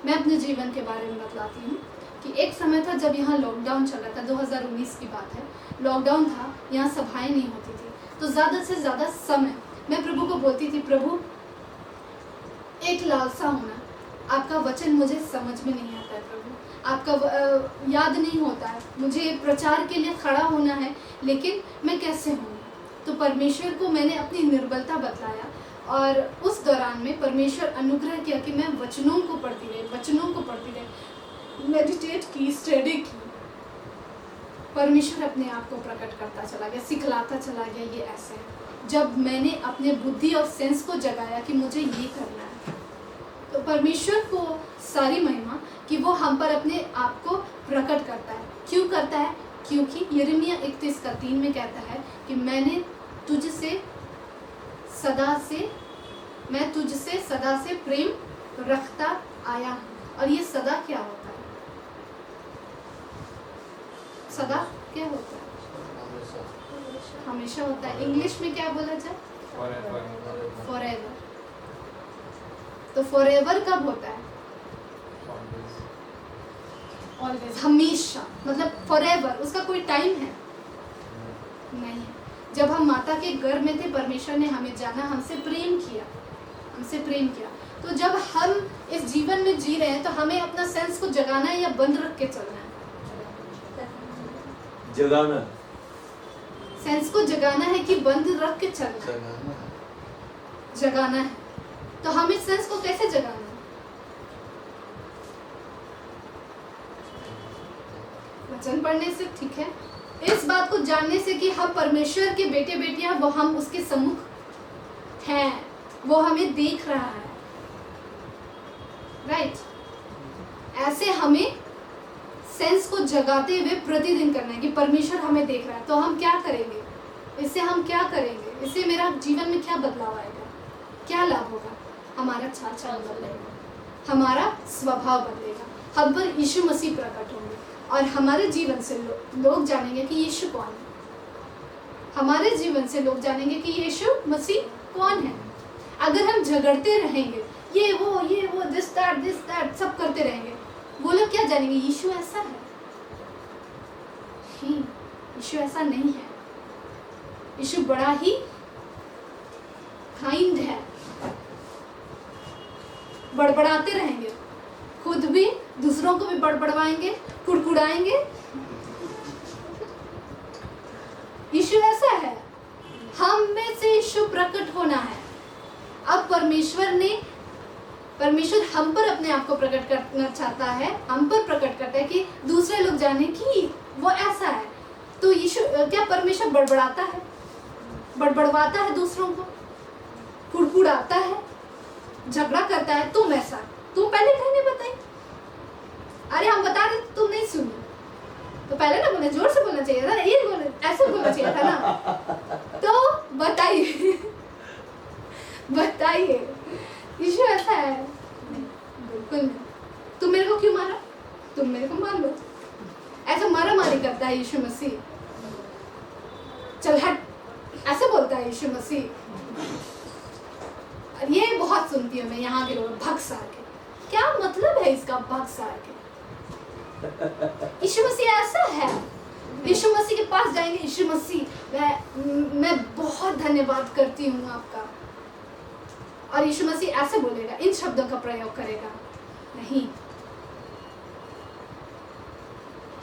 मैं अपने जीवन के बारे में बतलाती हूँ कि एक समय था जब यहाँ लॉकडाउन चल रहा था, 2019 की बात है। लॉकडाउन था, यहाँ सभाएं नहीं होती थी, तो ज़्यादा से ज़्यादा समय मैं प्रभु को बोलती थी, प्रभु एक लालसा होना, आपका वचन मुझे समझ में नहीं आता है प्रभु, आपका याद नहीं होता है, मुझे प्रचार के लिए खड़ा होना है, लेकिन मैं कैसे हूँ? तो परमेश्वर को मैंने अपनी निर्बलता बतलाया, और उस दौरान में परमेश्वर अनुग्रह किया कि मैं वचनों को पढ़ती रही, मेडिटेट की, स्टडी की। परमेश्वर अपने आप को प्रकट करता चला गया, सिखलाता चला गया, ये ऐसे है। जब मैंने अपने बुद्धि और सेंस को जगाया कि मुझे ये करना है, तो परमेश्वर को सारी महिमा कि वो हम पर अपने आप को प्रकट करता है। क्यों करता है? क्योंकि यिर्मयाह 31:3 में कहता है कि मैं तुझसे सदा से प्रेम रखता आया हूँ। और ये सदा क्या होता है? सदा क्या होता है? हमेशा होता है। इंग्लिश में क्या बोला जाए? फॉरएवर। तो फॉरएवर कब होता है? ऑलवेज, हमेशा। मतलब फॉरएवर, उसका कोई टाइम है नहीं है। जब हम माता के गर्भ में थे, परमेश्वर ने हमें जाना, हमसे प्रेम किया। तो जब हम इस जीवन में जी रहे हैं तो हमें अपना सेंस को जगाना है या बंद रख के चलना है? जगाना। सेंस को जगाना है कि बंद रख के चलना है? जगाना है। तो हम इस सेंस को कैसे जगाना है? वचन पढ़ने से, ठीक है, इस बात को जानने से कि हम परमेश्वर के बेटे बेटियां, वो हम उसके सम्मुख हैं, वो हमें देख रहा है, राइट। ऐसे हमें सेंस को जगाते हुए प्रतिदिन करना है कि परमेश्वर हमें देख रहा है। तो हम क्या करेंगे? इससे हम क्या करेंगे? इससे मेरा जीवन में क्या बदलाव आएगा? क्या लाभ होगा? हमारा चाल बदलेगा, हमारा स्वभाव बदलेगा, हम पर यीशु मसीह प्रकट होंगे और हमारे जीवन से लोग जानेंगे कि यीशु कौन है। हमारे जीवन से लोग जानेंगे कि यीशु मसीह कौन है। अगर हम झगड़ते रहेंगे, ये वो दिस दैट सब करते रहेंगे, वो लोग क्या जानेंगे? यीशु ऐसा है। यीशु ऐसा नहीं है। यीशु बड़ा ही काइंड है। बड़बड़ाते रहेंगे, खुद भी दूसरों को भी बड़बड़वाएंगे, कुड़कुड़ाएंगे। यीशु ऐसा है। हम में से यीशु प्रकट होना है। अब परमेश्वर हम पर अपने आप को प्रकट करना चाहता है, हम पर प्रकट करता है कि दूसरे लोग जाने कि वो ऐसा है। तो यीशु क्या परमेश्वर बड़बड़ाता है, बड़बड़वाता है दूसरों को, कुड़कुड़ाता है, झगड़ा करता है? तुम ऐसा, तुम पहले कहने बताई। अरे हम बता रहे, तुम नहीं सुनी तो पहले ना बोले, जोर से बोलना चाहिए था ना, ये बोले, ऐसे बोलना चाहिए था ना। तो बताइए यीशु ऐसा है? बिल्कुल नहीं। तुम मेरे को क्यों मारा? तुम मेरे को मार लो। ऐसा मारा मारी करता है यीशु मसीह। चल हट, ऐसे बोलता है यीशु मसीह। ये बहुत सुनती हूँ मैं, यहाँ के लोग भगसार के। क्या मतलब है इसका भगसार के? यीशु मसीह ऐसा है। यीशु मसीह के पास जाएंगे, यीशु मसीह मैं बहुत धन्यवाद करती हूँ आपका, और यीशु मसीह ऐसे बोलेगा, इन शब्दों का प्रयोग करेगा? नहीं।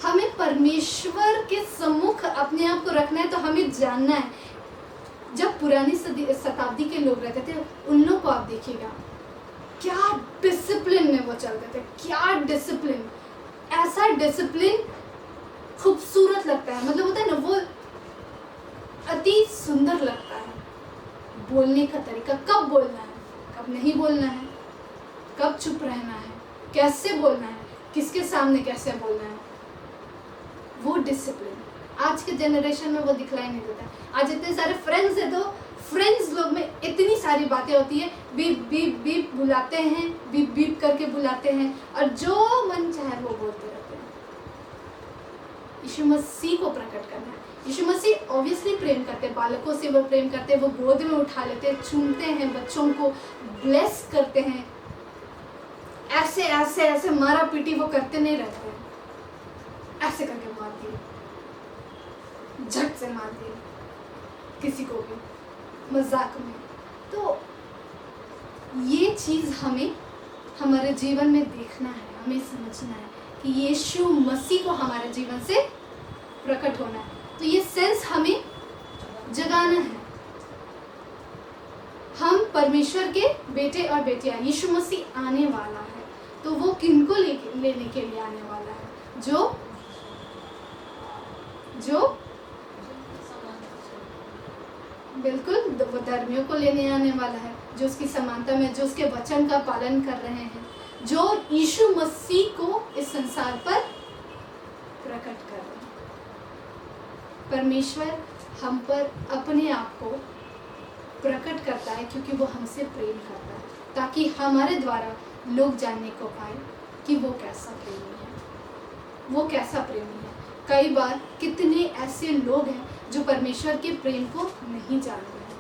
हमें परमेश्वर के सम्मुख अपने आप को रखना है। तो हमें जानना है, जब पुरानी शताब्दी के लोग रहते थे, उन लोग को आप देखिएगा क्या डिसिप्लिन में वो चलते थे, क्या डिसिप्लिन। ऐसा डिसिप्लिन खूबसूरत लगता है। मतलब होता है ना, वो अति सुंदर लगता है। बोलने का तरीका, कब बोलना है, कब नहीं बोलना है, कब चुप रहना है, कैसे बोलना है, किसके सामने कैसे बोलना है, वो डिसिप्लिन आज के जनरेशन में वो दिखलाई नहीं देता। आज इतने सारे फ्रेंड्स है, तो फ्रेंड्स लोग में इतनी सारी बातें होती है, बीप बीप बीप बुलाते हैं, बीप बीप करके बुलाते हैं, और जो मन चाहे वो बोलते रहते हैं। यीशु मसीह को प्रकट करना है। यीशु मसीह ऑब्वियसली प्रेम करते, बालकों से वो प्रेम करते, वो गोद में उठा लेते, चूमते हैं, बच्चों को ब्लेस करते हैं। ऐसे ऐसे ऐसे मारा पीटी वो करते नहीं रहते हैं, ऐसे करके मार दिए, झट से मार दिए किसी को भी मजाक में। तो ये चीज़ हमें हमारे जीवन में देखना है, हमें समझना है कि यीशु मसीह को हमारे जीवन से प्रकट होना है। तो ये सेंस हमें जगाना है। हम परमेश्वर के बेटे और बेटियां, यीशु मसीह आने वाला है, तो वो किनको लेने के लिए आने वाला है? जो बिल्कुल वो धर्मियों को लेने आने वाला है, जो उसकी समानता में, जो उसके वचन का पालन कर रहे हैं, जो यीशु मसीह को इस संसार पर प्रकट कर रहे हैं। परमेश्वर हम पर अपने आप को प्रकट करता है क्योंकि वो हमसे प्रेम करता है, ताकि हमारे द्वारा लोग जानने को पाए कि वो कैसा प्रेमी है, वो कैसा प्रेमी है। कई बार कितने ऐसे लोग हैं जो परमेश्वर के प्रेम को नहीं जानते हैं,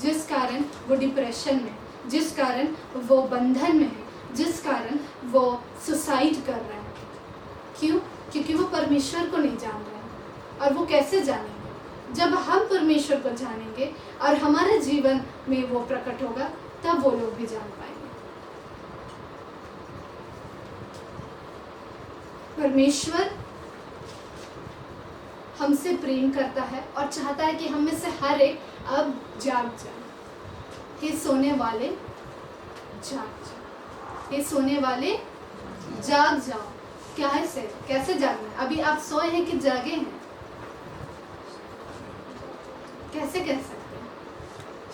जिस कारण वो डिप्रेशन में, जिस कारण वो बंधन में है, जिस कारण वो सुसाइड कर रहे हैं। क्यों? क्योंकि वो परमेश्वर को नहीं जान रहे हैं। और वो कैसे जानेंगे? जब हम परमेश्वर को जानेंगे और हमारे जीवन में वो प्रकट होगा, तब वो लोग भी जान पाएंगे। परमेश्वर हमसे प्रेम करता है और चाहता है कि हम में से हर एक अब जाग जाए। हे सोने वाले जाग जाओ, हे सोने वाले जाग जाओ। कैसे जागना है? अभी आप सोए हैं कि जागे हैं? कैसे कह सकते हैं?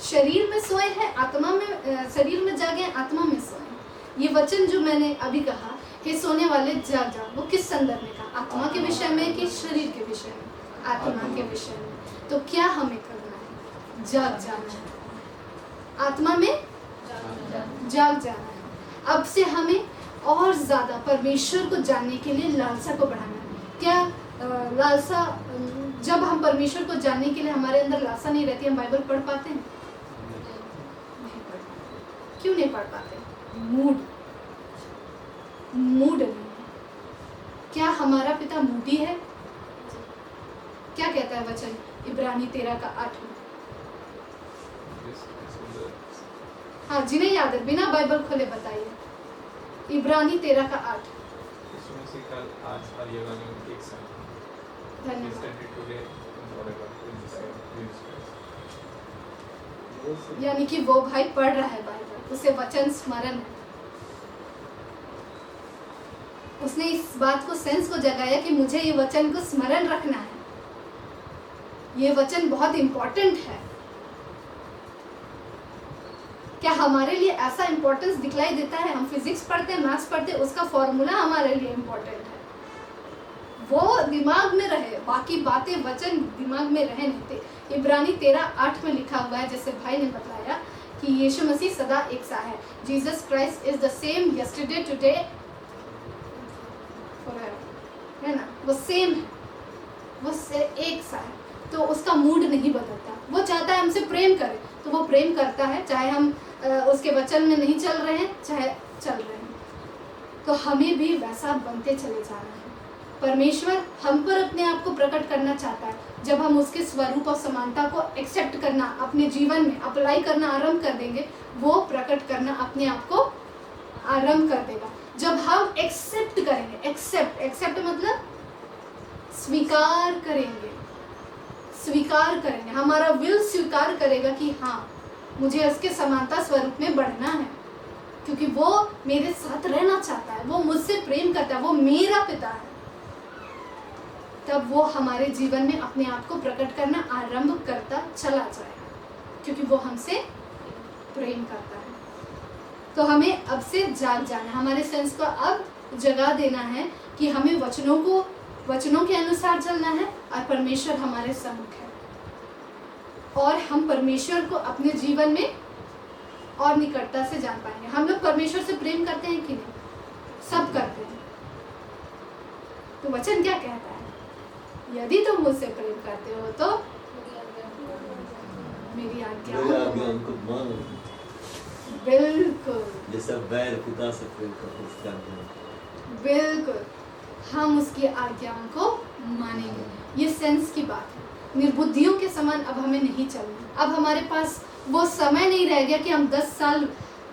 शरीर में सोए हैं, आत्मा में, शरीर में जागे हैं, आत्मा में सोए हैं। ये वचन जो मैंने अभी कहा, हे सोने वाले जाग जाओ, वो किस संदर्भ में कहा? आत्मा के विषय में कि शरीर के विषय में? आत्मा के विषय में। तो क्या हमें करना है? जाग जाना है, आत्मा में जाग जाना है। अब से हमें और ज़्यादा परमेश्वर को जानने के लिए लालसा को बढ़ाना है। क्या लालसा, जब हम परमेश्वर को जानने के लिए हमारे अंदर लालसा नहीं रहती, हम बाइबल पढ़ पाते हैं? नहीं पढ़ पाते। क्यों नहीं पढ़ पाते? मूड नहीं है। क्या हमारा पिता मूडी है? क्या कहता है वचन इब्रानी 13:8 में? हाँ, जिन्हें याद है बिना बाइबल खोले बताइए। इब्रानी 13:8। यानी कि वो भाई पढ़ रहा है बाइबल, उसे वचन स्मरण है। उसने इस बात को सेंस को जगाया कि मुझे ये वचन को स्मरण रखना है, ये वचन बहुत इंपॉर्टेंट है। क्या हमारे लिए ऐसा इंपॉर्टेंस दिखलाई देता है? हम फिजिक्स पढ़ते हैं, मैथ्स पढ़ते हैं, उसका फॉर्मूला हमारे लिए इंपॉर्टेंट है, वो दिमाग में रहे, बाकी बातें वचन दिमाग में रहे नहीं थे। इब्रानी 13:8 में लिखा हुआ है, जैसे भाई ने बताया, कि यीशु मसीह सदा एक सा है। Jesus Christ is the same yesterday today forever, है ना? वो सेम है, वो एक सा है, तो उसका मूड नहीं बदलता। वो चाहता है हमसे प्रेम करे, तो वो प्रेम करता है, चाहे हम उसके वचन में नहीं चल रहे हैं, चाहे चल रहे हैं। तो हमें भी वैसा बनते चले जाना है। परमेश्वर हम पर अपने आप को प्रकट करना चाहता है। जब हम उसके स्वरूप और समानता को एक्सेप्ट करना, अपने जीवन में अप्लाई करना आरंभ कर देंगे, वो प्रकट करना अपने आप को आरंभ कर देगा। जब हम एक्सेप्ट करेंगे, एक्सेप्ट मतलब स्वीकार करेंगे, हमारा विल स्वीकार करेगा कि हाँ, मुझे उसके समानता स्वरूप में बढ़ना है, क्योंकि वो मेरे साथ रहना चाहता है, वो मुझसे प्रेम करता है, वो मेरा पिता है। तब वो हमारे जीवन में अपने आप को प्रकट करना आरंभ करता चला जाएगा, क्योंकि वो हमसे प्रेम करता है। तो हमें अब से जाग जाना, हमारे सेंस को अब जगा देना है कि हमें वचनों के अनुसार चलना है, और परमेश्वर हमारे सम्मुख है, और हम परमेश्वर को अपने जीवन में और निकटता से जान पाएंगे। हम लोग परमेश्वर से प्रेम करते हैं कि नहीं? सब करते हैं। तो वचन क्या कहता है? यदि तुम मुझसे प्रेम करते हो तो मेरी आज्ञा को मानो। बिल्कुल, जैसा बैल पिता से प्रेम करता है, बिल्कुल हम उसकी आज्ञाओं को मानेंगे। ये सेंस की बात है। निर्बुद्धियों के समान अब हमें नहीं चलना। अब हमारे पास वो समय नहीं रह गया कि हम 10 साल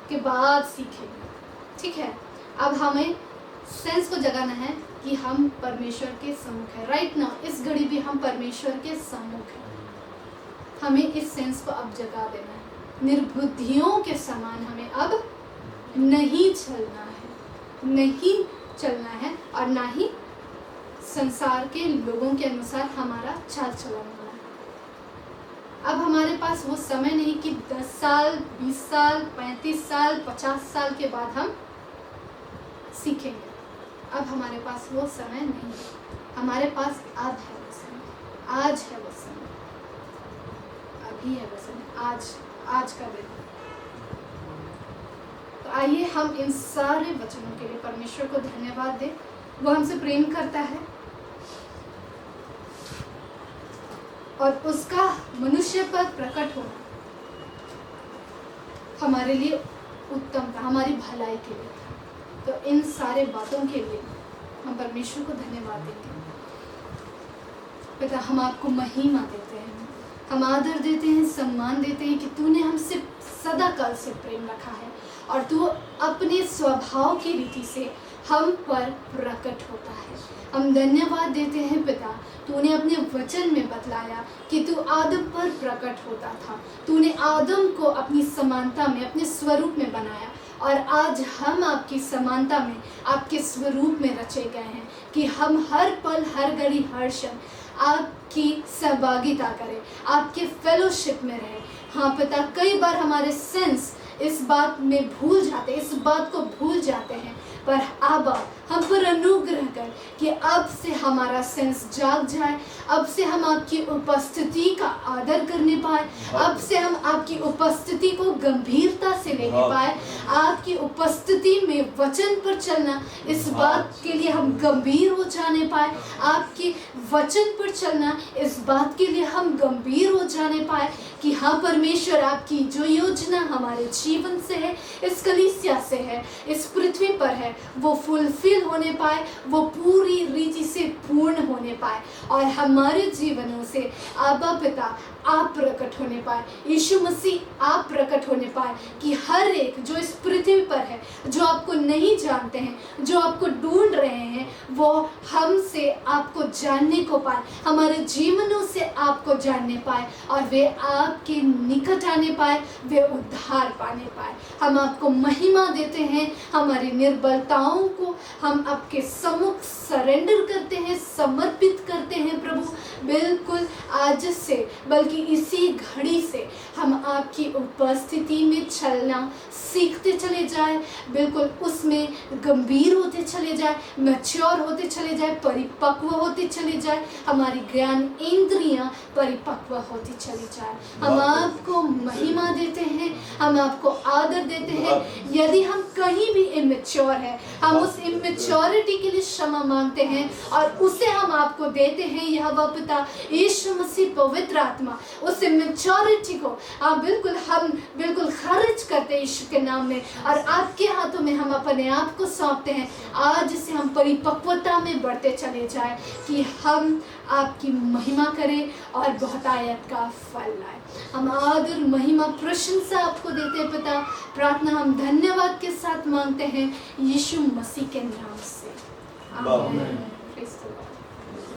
के बाद सीखेंगे, ठीक है? अब हमें सेंस को जगाना है कि हम परमेश्वर के सम्मुख है। राइट नाउ, इस घड़ी भी हम परमेश्वर के सम्मुख हैं। हमें इस सेंस को अब जगा देना है। निर्बुद्धियों के समान हमें अब नहीं चलना है, और ना ही संसार के लोगों के अनुसार हमारा चाल चलन होना है। अब हमारे पास वो समय नहीं कि 10 साल, 20 साल, 35 साल, 50 साल के बाद हम सीखेंगे। अब हमारे पास वो समय नहीं है, हमारे पास अब है वो समय। आज है वो समय, अभी है वो समय, आज का दिन। तो आइए हम इन सारे वचनों के लिए परमेश्वर को धन्यवाद दें। वो हमसे प्रेम करता है और उसका मनुष्य पर प्रकट होना हमारे लिए उत्तम था, हमारी भलाई के लिए था। तो इन सारे बातों के लिए हम परमेश्वर को धन्यवाद देते हैं। पिता, हम आपको महिमा देते हैं, हम आदर देते हैं, सम्मान देते हैं कि तूने हमसे सदा काल से प्रेम रखा है और तू अपने स्वभाव की रीति से हम पर प्रकट होता है। हम धन्यवाद देते हैं पिता, तूने अपने वचन में बतलाया कि तू आदम पर प्रकट होता था। तूने आदम को अपनी समानता में, अपने स्वरूप में बनाया और आज हम आपकी समानता में, आपके स्वरूप में रचे गए हैं कि हम हर पल, हर घड़ी, हर क्षण आपकी सहभागिता करें, आपके फेलोशिप में रहें। हाँ पिता, कई बार हमारे सेंस इस बात में भूल जाते, इस बात को भूल जाते हैं, पर आबा हम पर अनुग्रह कर कि अब से हमारा सेंस जाग जाए, अब से हम आपकी उपस्थिति का आदर करने पाए, अब से हम आपकी उपस्थिति को गंभीरता से लेने पाए, आपकी उपस्थिति में वचन पर चलना, इस बात के लिए हम गंभीर हो जाने पाए, आपके वचन पर चलना, इस बात के लिए हम गंभीर हो जाने पाए कि हाँ परमेश्वर, आपकी जो योजना हमारे जीवन से है, इस कलीसिया से है, इस पृथ्वी पर है, वो फुलफिल होने पाए, वो पूरी रीति से पूर्ण होने पाए और हमारे जीवनों से आबा पिता आप प्रकट होने पाए, यीशु मसीह आप प्रकट होने पाए कि हर एक जो इस पृथ्वी पर है, जो आपको नहीं जानते हैं, जो आपको ढूंढ रहे हैं, वो हमसे आपको जानने को पाए, हमारे जीवनों से आपको जानने पाए और वे आपके निकट आने पाए, वे उद्धार पाने पाए। हम आपको महिमा देते हैं, हमारी निर्बलताओं को हम आपके सम्मुख सरेंडर करते हैं, समर्पित करते हैं प्रभु। बिल्कुल आज से, बल्कि इसी घड़ी से हम आपकी उपस्थिति में चलना सीखते चले जाए, बिल्कुल उसमें गंभीर होते चले जाए, मैच्योर होते चले जाए, परिपक्व होते चले जाए, हमारी ज्ञान इंद्रियां परिपक्व होती चली जाए। हम आपको महिमा देते हैं, हम आपको आदर देते हैं। यदि हम कहीं भी इमेच्योर है, हम उस इमेच्योरिटी के लिए क्षमा मांगते हैं और उसे हम आपको देते हैं। यह वह पिता यीशु मसीह पवित्र आत्मा उस इमेच्योरिटी को हम बिल्कुल खारिज करते हैं यीशु के नाम में और आपके हाथों में हम अपने आप को सौंपते हैं। आज से हम परिपक्वता में बढ़ते चले जाए कि हम आपकी महिमा करें और बहुतायत का फल लाए। हम आदर, महिमा, प्रशंसा आपको देते हैं पिता। प्रार्थना हम धन्यवाद के साथ मांगते हैं यीशु मसीह के नाम से, आमीन।